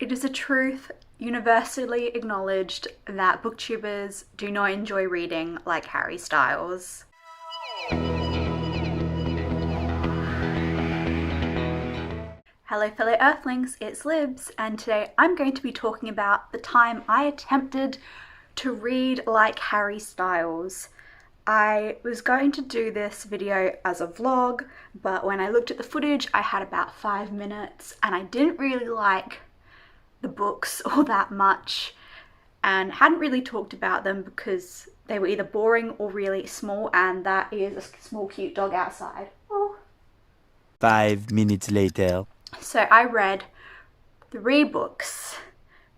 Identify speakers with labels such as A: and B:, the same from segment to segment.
A: It is a truth universally acknowledged that booktubers do not enjoy reading like Harry Styles. Hello fellow Earthlings, it's Libs, and today I'm going to be talking about the time I attempted to read like Harry Styles. I was going to do this video as a vlog, but when I looked at the footage I had about 5 minutes and I didn't really like the books all that much and hadn't really talked about them because they were either boring or really small, and that is a small cute dog outside. Oh.
B: 5 minutes later.
A: So I read 3 books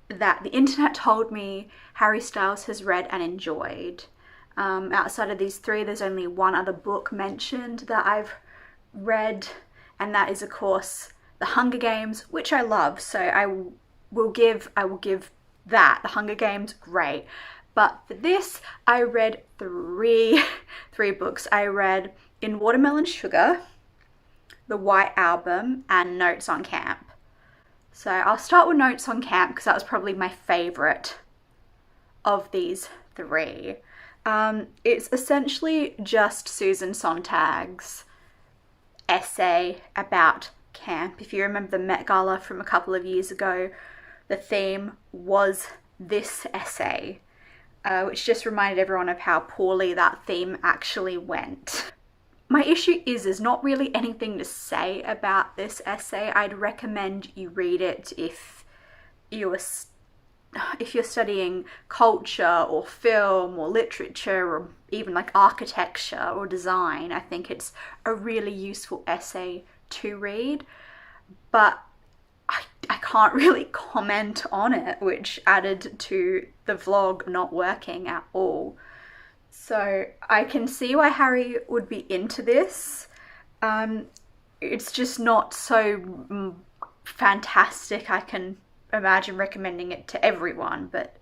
A: that the internet told me Harry Styles has read and enjoyed. Outside of these 3, there's only one other book mentioned that I've read, and that is of course The Hunger Games, which I love, so I will give that. The Hunger Games, great. But for this, I read three books. I read In Watermelon Sugar, The White Album, and Notes on Camp. So I'll start with Notes on Camp because that was probably my favourite of these 3. It's essentially just Susan Sontag's essay about camp. If you remember the Met Gala from a couple of years ago, the theme was this essay, which just reminded everyone of how poorly that theme actually went. My issue is there's not really anything to say about this essay. I'd recommend you read it if you're studying culture or film or literature or even like architecture or design. I think it's a really useful essay to read, but I can't really comment on it, which added to the vlog not working at all. So I can see why Harry would be into this. It's just not so fantastic I can imagine recommending it to everyone, but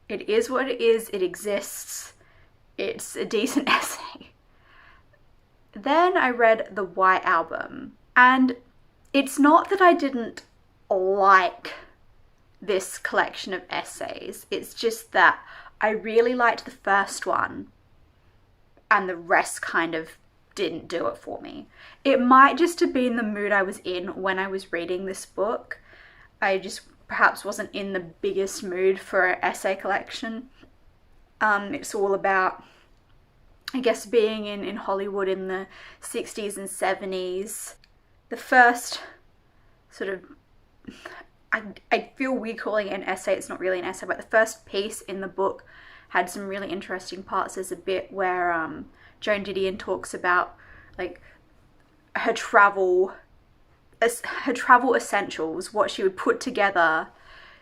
A: it is what it is. It exists. It's a decent essay. Then I read The White Album, and it's not that I didn't like this collection of essays, it's just that I really liked the first one and the rest kind of didn't do it for me. It might just have been the mood I was in when I was reading this book. I just perhaps wasn't in the biggest mood for an essay collection. It's all about, I guess, being in Hollywood in the 60s and 70s. The first sort of, I feel weird calling it an essay, it's not really an essay, but the first piece in the book had some really interesting parts. There's a bit where Joan Didion talks about like her travel essentials, what she would put together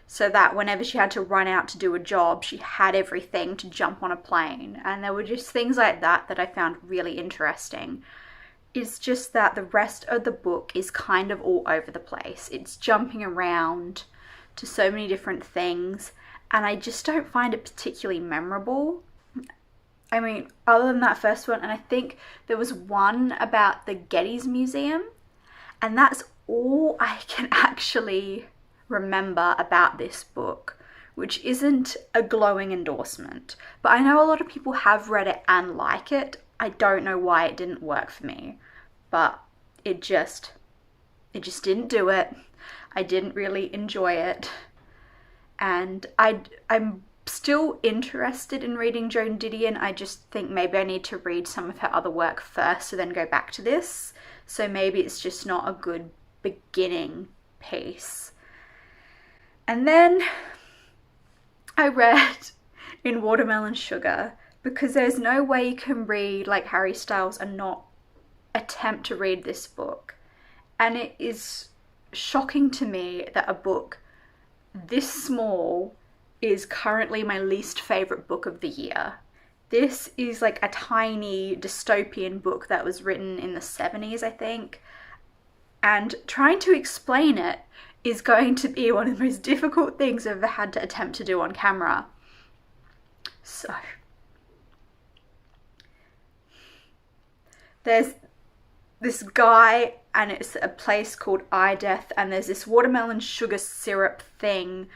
A: so that whenever she had to run out to do a job, she had everything to jump on a plane. And there were just things like that that I found really interesting. It's just that the rest of the book is kind of all over the place. It's jumping around to so many different things, and I just don't find it particularly memorable. I mean, other than that first one, and I think there was one about the Getty's Museum, and that's all I can actually remember about this book, which isn't a glowing endorsement. But I know a lot of people have read it and like it. I don't know why it didn't work for me, but it just didn't do it. I didn't really enjoy it, and I'm still interested in reading Joan Didion. I just think maybe I need to read some of her other work first and then go back to this. So maybe it's just not a good beginning piece. And then I read In Watermelon Sugar, because there's no way you can read like Harry Styles and not attempt to read this book. And it is shocking to me that a book this small is currently my least favourite book of the year. This is like a tiny dystopian book that was written in the 70s, I think. And trying to explain it is going to be one of the most difficult things I've ever had to attempt to do on camera. So there's this guy, and it's a place called Death, and there's this watermelon sugar syrup thing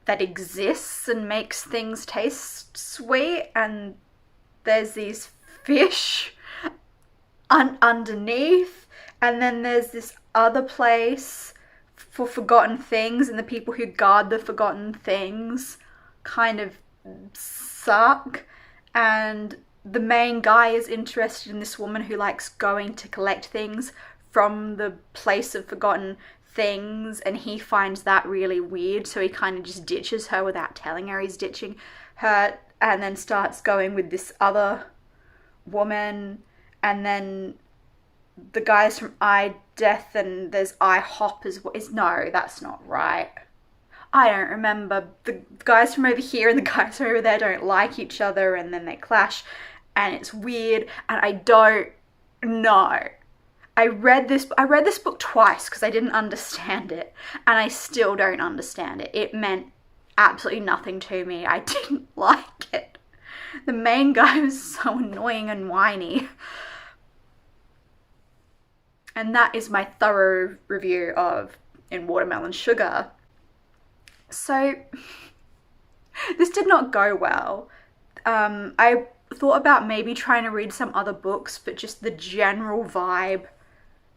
A: that exists and makes things taste sweet, and there's these fish underneath, and then there's this other place for forgotten things, and the people who guard the forgotten things kind of suck, and the main guy is interested in this woman who likes going to collect things from the place of forgotten things, and he finds that really weird, so he kind of just ditches her without telling her he's ditching her, and then starts going with this other woman, and then the guys from Death, and there's IHOP as well. No, that's not right. I don't remember. The guys from over here and the guys from over there don't like each other, and then they clash, and it's weird, and I don't know. I read this book twice because I didn't understand it, and I still don't understand it. It meant absolutely nothing to me. I didn't like it. The main guy was so annoying and whiny. And that is my thorough review of In Watermelon Sugar. So, this did not go well. I thought about maybe trying to read some other books, but just the general vibe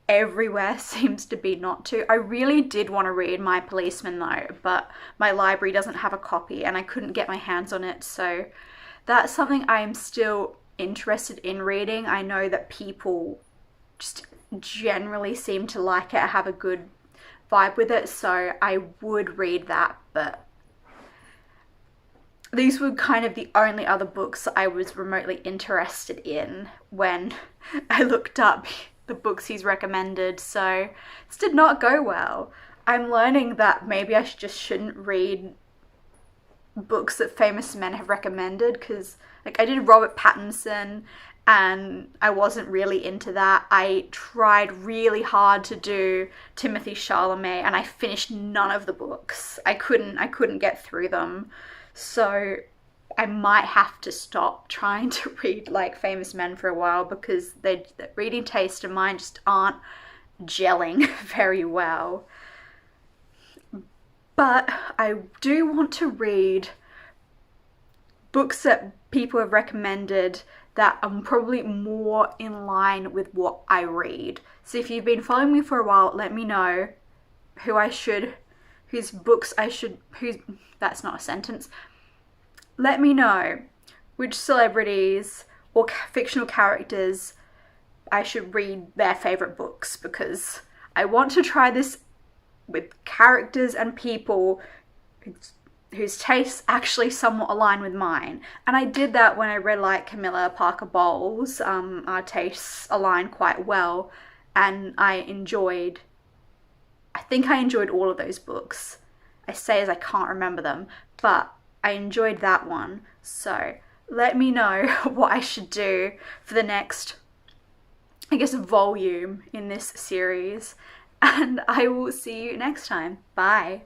A: everywhere seems to be not to. I really did want to read My Policeman though, but my library doesn't have a copy and I couldn't get my hands on it, so that's something I am still interested in reading. I know that people just generally seem to like it, have a good vibe with it, so I would read that, but these were kind of the only other books I was remotely interested in when I looked up the books he's recommended, so this did not go well. I'm learning that maybe I just shouldn't read books that famous men have recommended, because like I did Robert Pattinson and I wasn't really into that. I tried really hard to do Timothée Chalamet and I finished none of the books. I couldn't get through them. So I might have to stop trying to read like famous men for a while, because the reading taste and mine just aren't gelling very well. But I do want to read books that people have recommended that are probably more in line with what I read. So if you've been following me for a while, let me know that's not a sentence. Let me know which celebrities or fictional characters I should read their favourite books, because I want to try this with characters and people whose tastes actually somewhat align with mine. And I did that when I read like Camilla Parker Bowles. Our tastes align quite well, and I think I enjoyed all of those books. I say as I can't remember them, but I enjoyed that one. So let me know what I should do for the next, I guess, volume in this series, and I will see you next time. Bye.